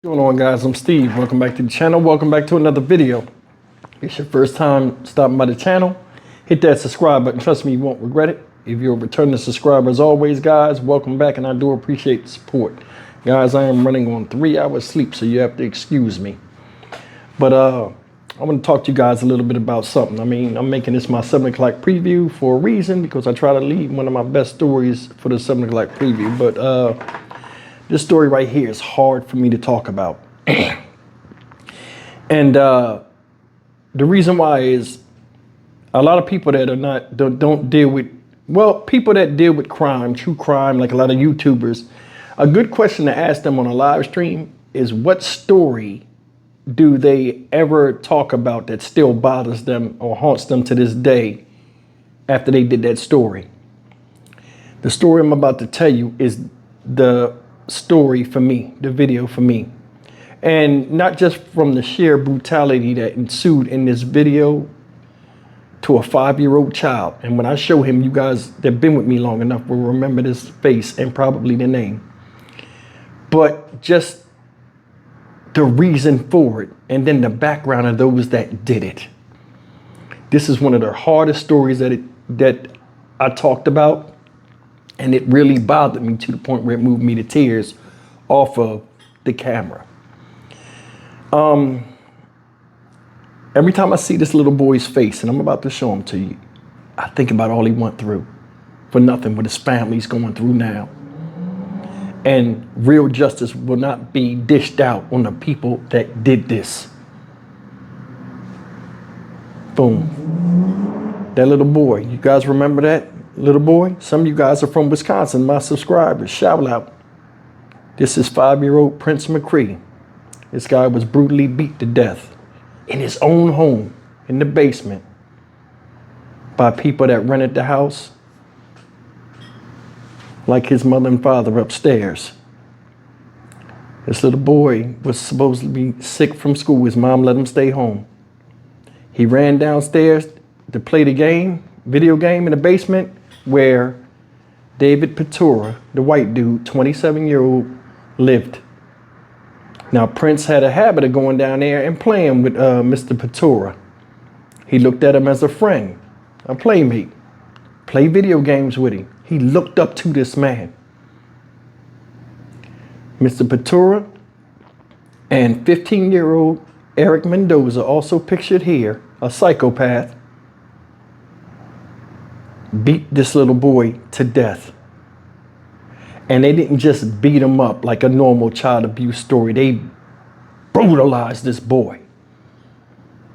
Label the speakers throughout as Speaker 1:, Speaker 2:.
Speaker 1: What's going on, guys? I'm Steve. Welcome back to the channel. Welcome back to another video. If it's your first time stopping by the channel, hit that subscribe button. Trust me, you won't regret it. If you're a returning subscriber, as always, guys, welcome back, and I do appreciate the support. Guys, I am running on 3 hours sleep, so you have to excuse me. But I want to talk to you guys a little bit about something. I mean, I'm making this my 7 o'clock preview for a reason, because I try to leave one of my best stories for the 7 o'clock preview. But this story right here is hard for me to talk about. And the reason why is a lot of people that are don't deal with, well, people that deal with crime, true crime, like a lot of YouTubers, a good question to ask them on a live stream is, what story do they ever talk about that still bothers them or haunts them to this day after they did that story? The story I'm about to tell you is the story for me, the video for me. And not just from the sheer brutality that ensued in this video to a 5-year-old child. And when I show him, you guys that have been with me long enough will remember this face and probably the name. But just the reason for it, and then the background of those that did it. This is one of the hardest stories that I talked about. And it really bothered me to the point where it moved me to tears off of the camera. Every time I see this little boy's face, and I'm about to show him to you, I think about all he went through for nothing, what his family's going through now. And real justice will not be dished out on the people that did this. Boom. That little boy, you guys remember that? Little boy, some of you guys are from Wisconsin, my subscribers, shout out. This is 5-year-old Prince McCree. This guy was brutally beat to death in his own home, in the basement, by people that rented the house, like his mother and father upstairs. This little boy was supposed to be sick from school. His mom let him stay home. He ran downstairs to play the game, video game in the basement, where David Patura, the white dude, 27-year-old, lived. Now, Prince had a habit of going down there and playing with Mr. Patura. He looked at him as a friend, a playmate, play video games with him. He looked up to this man. Mr. Patura and 15-year-old Eric Mendoza, also pictured here, a psychopath, beat this little boy to death. And they didn't just beat him up like a normal child abuse story. They brutalized this boy.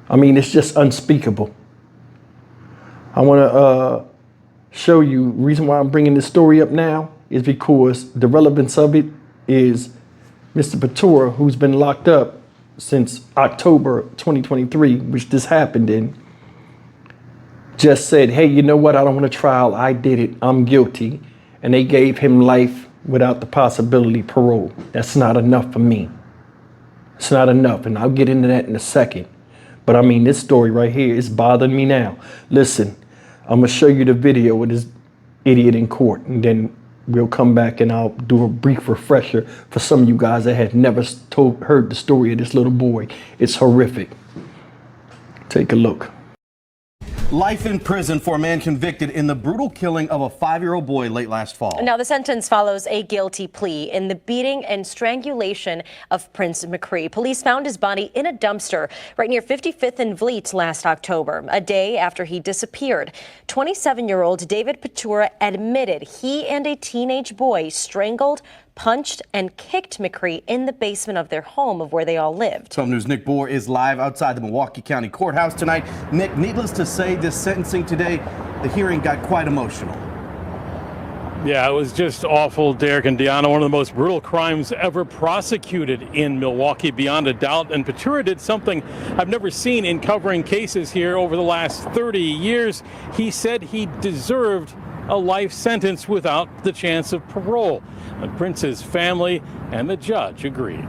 Speaker 1: I mean, it's just unspeakable. I want to show you, the reason why I'm bringing this story up now is because the relevance of it is Mr. Patura, who's been locked up since October 2023, which this happened in, just said, hey, you know what? I don't want a trial. I did it. I'm guilty. And they gave him life without the possibility of parole. That's not enough for me. It's not enough. And I'll get into that in a second. But I mean, this story right here is bothering me now. Listen, I'm going to show you the video of this idiot in court. And then we'll come back and I'll do a brief refresher for some of you guys that have never heard the story of this little boy. It's horrific. Take a look.
Speaker 2: Life in prison for a man convicted in the brutal killing of a 5-year-old boy late last fall.
Speaker 3: Now, the sentence follows a guilty plea in the beating and strangulation of Prince McCree. Police found his body in a dumpster right near 55th and Vliet last October, a day after he disappeared. 27-year-old David Patura admitted he and a teenage boy strangled, punched, and kicked McCree in the basement of their home of where they all lived.
Speaker 2: 12 News' Nick Bohr is live outside the Milwaukee County Courthouse tonight. Nick, needless to say, this sentencing today, the hearing got quite emotional.
Speaker 4: Yeah, it was just awful, Derek and Deanna. One of the most brutal crimes ever prosecuted in Milwaukee, beyond a doubt. And Patura did something I've never seen in covering cases here over the last 30 years. He said he deserved a life sentence without the chance of parole. And Prince's family and the judge agreed.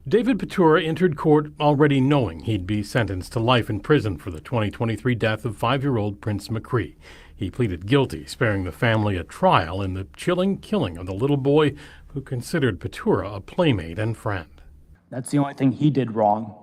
Speaker 4: David Patura entered court already knowing he'd be sentenced to life in prison for the 2023 death of 5-year-old Prince McCree. He pleaded guilty, sparing the family a trial in the chilling killing of the little boy who considered Patura a playmate and friend.
Speaker 5: That's the only thing he did wrong.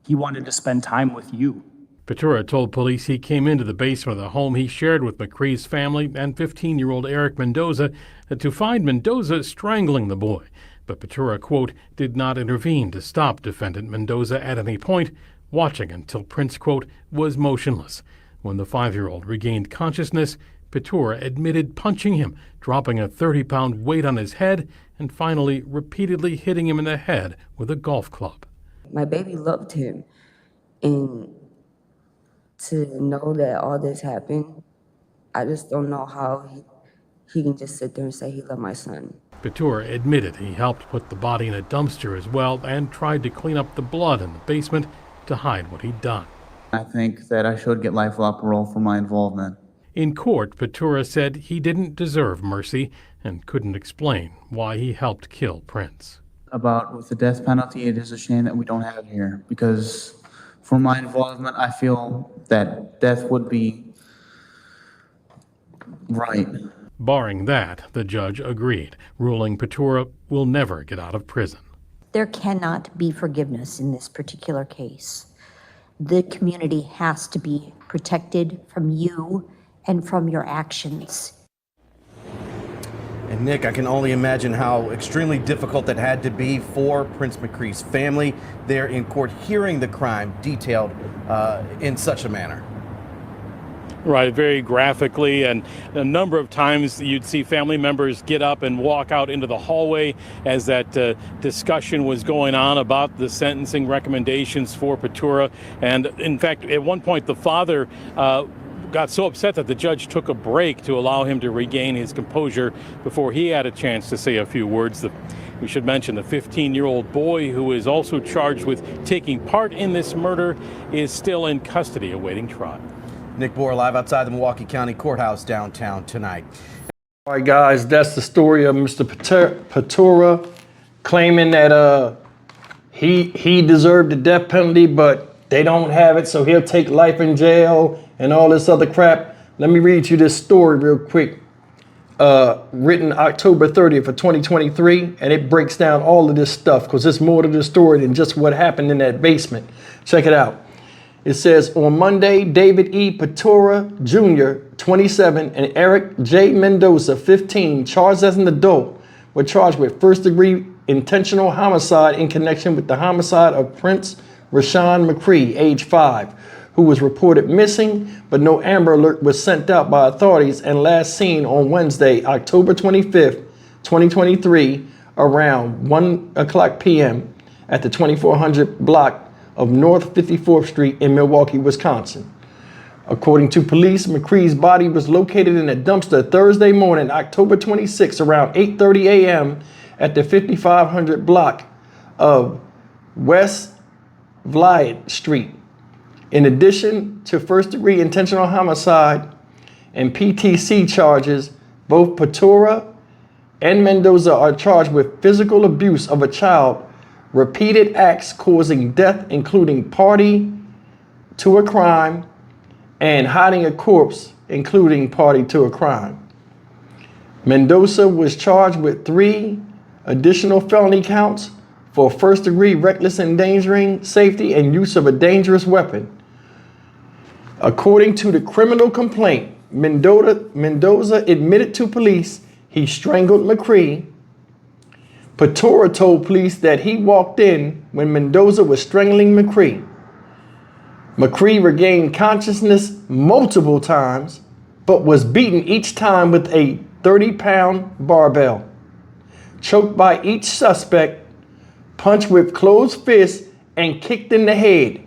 Speaker 5: He wanted to spend time with you.
Speaker 4: Patura told police he came into the basement of the home he shared with McCree's family and 15-year-old Eric Mendoza to find Mendoza strangling the boy. But Patura, quote, did not intervene to stop defendant Mendoza at any point, watching until Prince, quote, was motionless. When the 5-year-old regained consciousness, Patura admitted punching him, dropping a 30-pound weight on his head, and finally repeatedly hitting him in the head with a golf club.
Speaker 6: My baby loved him, and to know that all this happened, I just don't know how he can just sit there and say he loved my son.
Speaker 4: Patura admitted he helped put the body in a dumpster as well and tried to clean up the blood in the basement to hide what he'd done.
Speaker 7: I think that I should get life without parole for my involvement.
Speaker 4: In court, Patura said he didn't deserve mercy and couldn't explain why he helped kill Prince.
Speaker 7: About with the death penalty, it is a shame that we don't have it here, because for my involvement, I feel that death would be right.
Speaker 4: Barring that, the judge agreed, ruling Patura will never get out of prison.
Speaker 8: There cannot be forgiveness in this particular case. The community has to be protected from you and from your actions.
Speaker 2: And Nick, I can only imagine how extremely difficult that had to be for Prince McCree's family there in court, hearing the crime detailed in such a manner.
Speaker 4: Right, very graphically, and a number of times you'd see family members get up and walk out into the hallway as that discussion was going on about the sentencing recommendations for Patura. And in fact, at one point, the father got so upset that the judge took a break to allow him to regain his composure before he had a chance to say a few words. We should mention the 15-year-old boy, who is also charged with taking part in this murder, is still in custody awaiting trial.
Speaker 2: Nick Bohr live outside the Milwaukee County Courthouse downtown tonight.
Speaker 1: All right, guys, that's the story of Mr. Patura claiming that he deserved the death penalty, but they don't have it, so he'll take life in jail and all this other crap. Let me read you this story real quick. Written October 30th of 2023, and it breaks down all of this stuff because there's more to the story than just what happened in that basement. Check it out. It says, on Monday, David E. Patura Jr., 27, and Eric J. Mendoza, 15, charged as an adult, were charged with first-degree intentional homicide in connection with the homicide of Prince Rashawn McCree, age 5, who was reported missing, but no Amber Alert was sent out by authorities and last seen on Wednesday, October 25th, 2023, around 1:00 p.m. at the 2400 block of North 54th Street in Milwaukee, Wisconsin. According to police, McCree's body was located in a dumpster Thursday morning, October 26, around 8:30 a.m. at the 5500 block of West Vliet Street. In addition to first-degree intentional homicide and PTC charges, both Patura and Mendoza are charged with physical abuse of a child, repeated acts causing death, including party to a crime, and hiding a corpse, including party to a crime. Mendoza was charged with 3 additional felony counts for first-degree reckless endangering safety and use of a dangerous weapon. According to the criminal complaint, Mendoza admitted to police he strangled McCree. Patura told police that he walked in when Mendoza was strangling McCree. McCree regained consciousness multiple times, but was beaten each time with a 30-pound barbell. Choked by each suspect, punched with closed fists, and kicked in the head.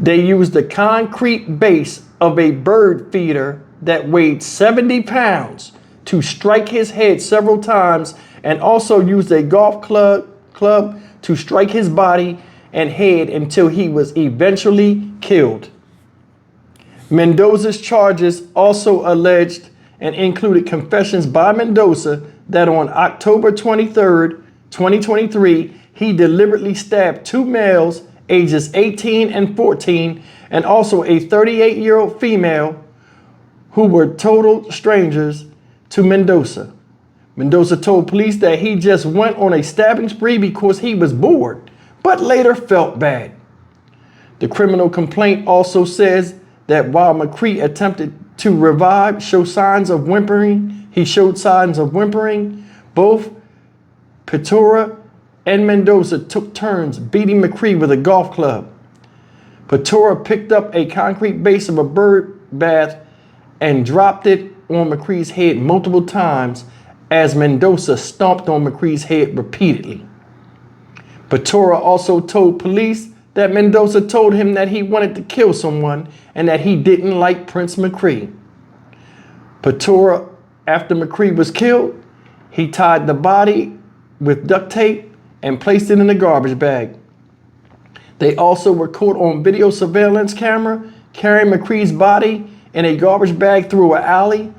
Speaker 1: They used the concrete base of a bird feeder that weighed 70 pounds to strike his head several times, and also used a golf club to strike his body and head until he was eventually killed. Mendoza's charges also alleged and included confessions by Mendoza that on October 23rd, 2023, he deliberately stabbed 2 males ages 18 and 14, and also a 38-year-old female who were total strangers to Mendoza. Mendoza told police that he just went on a stabbing spree because he was bored, but later felt bad. The criminal complaint also says that while McCree attempted to revive, he showed signs of whimpering. Both Petora and Mendoza took turns beating McCree with a golf club. Petora picked up a concrete base of a bird bath and dropped it on McCree's head multiple times as Mendoza stomped on McCree's head repeatedly. Petora also told police that Mendoza told him that he wanted to kill someone and that he didn't like Prince McCree. Petora, after McCree was killed, he tied the body with duct tape and placed it in a garbage bag. They also were caught on video surveillance camera carrying McCree's body in a garbage bag through an alley,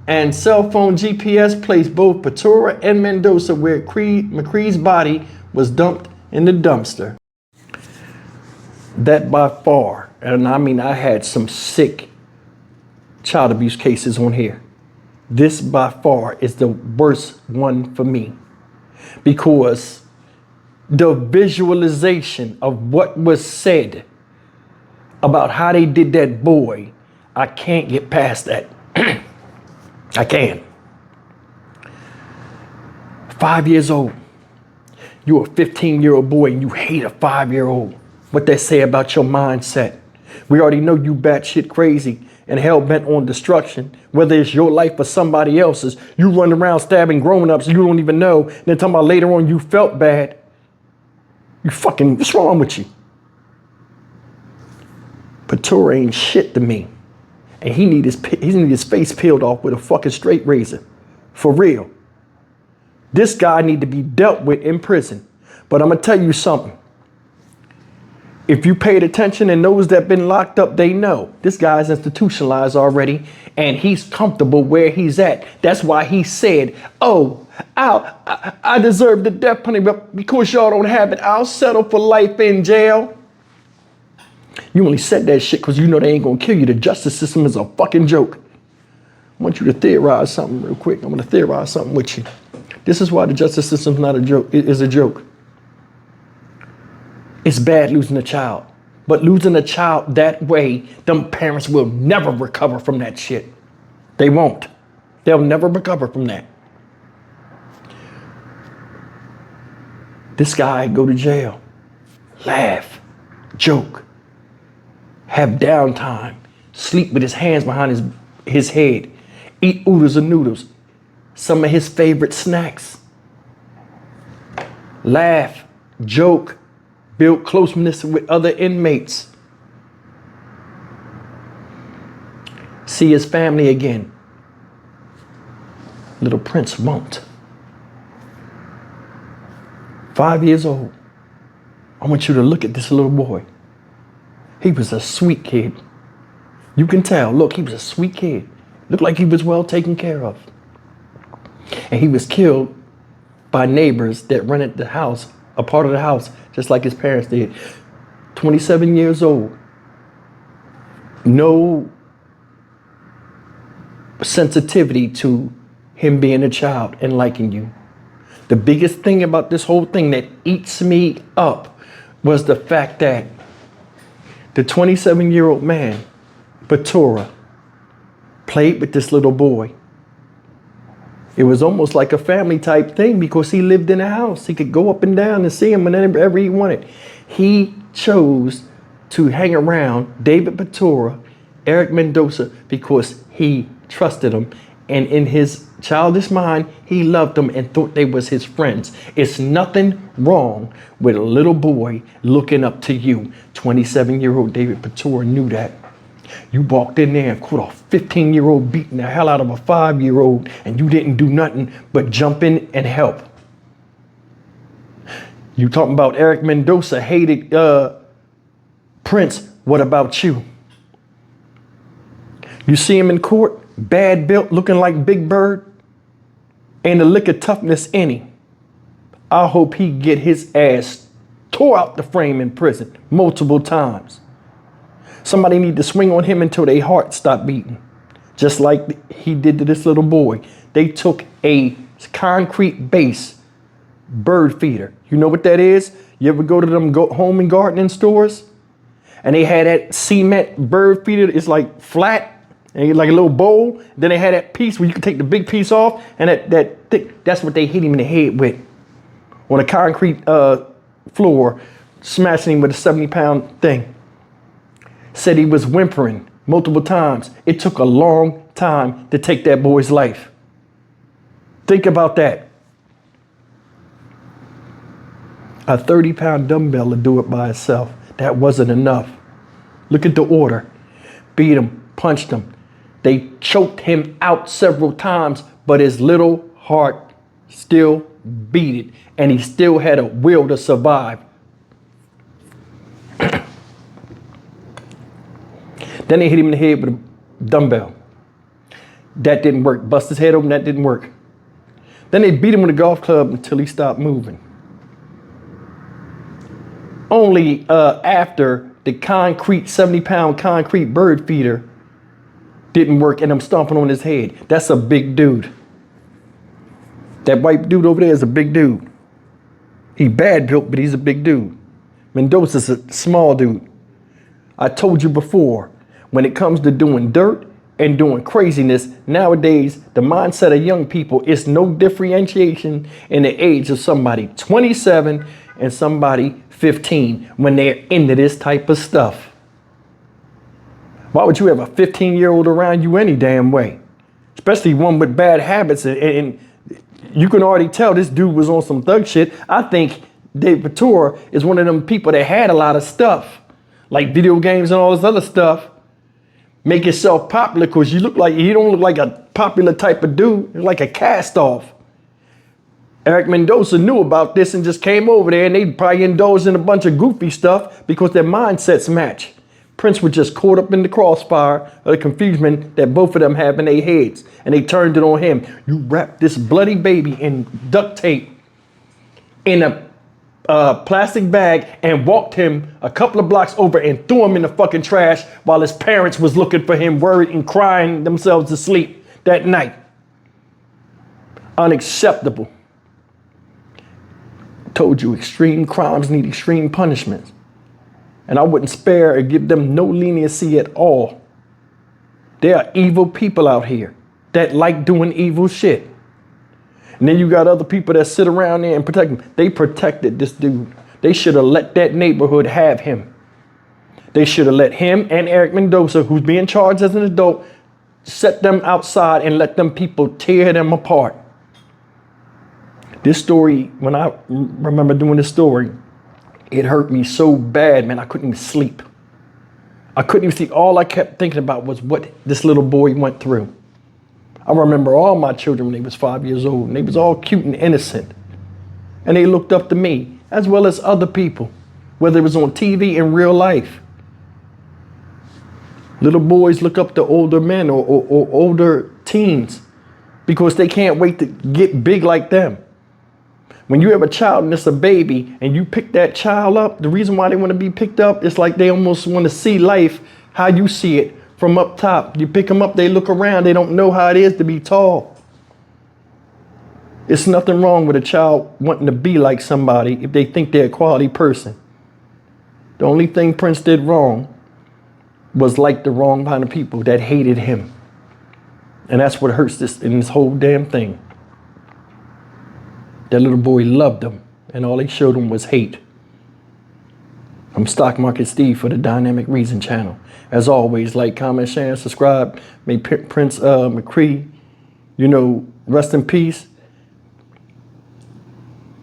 Speaker 1: and cell phone GPS placed both Petora and Mendoza where McCree's body was dumped in the dumpster. That by far, and I mean I had some sick child abuse cases on here. This by far is the worst one for me because the visualization of what was said about how they did that boy, I can't get past that. I can't. 5 years old. You're a 15-year-old boy and you hate a 5-year-old. What they say about your mindset. We already know you batshit crazy and hell-bent on destruction. Whether it's your life or somebody else's, you run around stabbing grown-ups you don't even know. And then talking about later on you felt bad. You fucking, what's wrong with you? Petora ain't shit to me. And he need his face peeled off with a fucking straight razor. For real. This guy need to be dealt with in prison. But I'm gonna tell you something. If you paid attention and those that been locked up, they know this guy's institutionalized already and he's comfortable where he's at. That's why he said, oh, I deserve the death penalty, but because y'all don't have it, I'll settle for life in jail. You only said that shit because you know they ain't gonna kill you. The justice system is a fucking joke. I want you to theorize something real quick. I'm gonna theorize something with you. This is why the justice system's not a joke. It is a joke. It's bad losing a child, but losing a child that way, them parents will never recover from that shit. They won't. They'll never recover from that. This guy go to jail, laugh, joke, have downtime, sleep with his hands behind his head, eat oodles and noodles, some of his favorite snacks, laugh, joke, build closeness with other inmates, see his family again. Little Prince won't. 5 years old. I want you to look at this little boy. He was a sweet kid. You can tell, look, he was a sweet kid. Looked like he was well taken care of. And he was killed by neighbors that rented the house, a part of the house, just like his parents did. 27 years old. No sensitivity to him being a child and liking you. The biggest thing about this whole thing that eats me up was the fact that the 27-year-old man, Petora, played with this little boy. It was almost like a family type thing because he lived in a house. He could go up and down and see him whenever he wanted. He chose to hang around David Petora, Eric Mendoza, because he trusted him. And in his childish mind, he loved them and thought they was his friends. It's nothing wrong with a little boy looking up to you. 27-year-old David Petora knew that. You walked in there and caught a 15-year-old beating the hell out of a 5-year-old and you didn't do nothing but jump in and help. You talking about Eric Mendoza hated Prince. What about you? You see him in court, bad built, looking like Big Bird, and a lick of toughness in him. I hope he get his ass tore out the frame in prison multiple times. Somebody need to swing on him until their heart stop beating. just like he did to this little boy. They took a concrete base bird feeder. You know what that is? You ever go to them home and gardening stores? And they had that cement bird feeder. It's like flat, and like a little bowl. Then they had that piece where you could take the big piece off, and that thick, that's what they hit him in the head with. On a concrete floor, smashing him with a 70-pound thing. Said he was whimpering multiple times. It took a long time to take that boy's life. Think about that. A 30-pound dumbbell to do it by itself. That wasn't enough. Look at the order. Beat him, punched him. They choked him out several times, but his little heart still beat it, and he still had a will to survive. Then they hit him in the head with a dumbbell. That didn't work. Bust his head open, that didn't work. Then they beat him with a golf club until he stopped moving. Only after the concrete, 70-pound concrete bird feeder didn't work and I'm stomping on his head. That's a big dude. That white dude over there is a big dude. He bad built, but he's a big dude. Mendoza's a small dude. I told you before, when it comes to doing dirt and doing craziness, nowadays, the mindset of young people is no differentiation in the age of somebody 27 and somebody 15 when they're into this type of stuff. Why would you have a 15-year-old around you any damn way? Especially one with bad habits, and you can already tell this dude was on some thug shit. I think Dave Patura is one of them people that had a lot of stuff, like video games and all this other stuff. Make yourself popular because you don't look like a popular type of dude. You're like a cast off. Eric Mendoza knew about this and just came over there, and they probably indulged in a bunch of goofy stuff because their mindsets match. Prince was just caught up in the crossfire of the confusion that both of them have in their heads, and they turned it on him. You wrapped this bloody baby in duct tape in a plastic bag and walked him a couple of blocks over and threw him in the fucking trash while his parents was looking for him, worried and crying themselves to sleep that night. Unacceptable. Told you, extreme crimes need extreme punishments. And I wouldn't spare or give them no leniency at all. There are evil people out here that like doing evil shit. And then you got other people that sit around there and protect him. They protected this dude. They should have let that neighborhood have him. They should have let him and Eric Mendoza, who's being charged as an adult, set them outside and let them people tear them apart. This story, when I remember doing this story, it hurt me so bad, man, I couldn't even sleep. I couldn't even sleep. All I kept thinking about was what this little boy went through. I remember all my children when they was 5 years old, and they was all cute and innocent. And they looked up to me, as well as other people, whether it was on TV in real life. Little boys look up to older men or older teens because they can't wait to get big like them. When you have a child and it's a baby and you pick that child up, the reason why they want to be picked up is like they almost want to see life how you see it from up top. You pick them up, they look around, they don't know how it is to be tall. It's nothing wrong with a child wanting to be like somebody if they think they're a quality person. The only thing Prince did wrong was like the wrong kind of people that hated him. And that's what hurts this in this whole damn thing. That little boy loved him, and all he showed him was hate. I'm Stock Market Steve for the Dynamic Reason channel. As always, like, comment, share, and subscribe. May Prince McCree, rest in peace.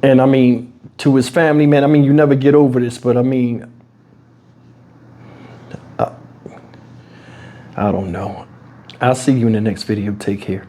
Speaker 1: And I mean, to his family, man, I mean, you never get over this, but I mean, I don't know. I'll see you in the next video. Take care.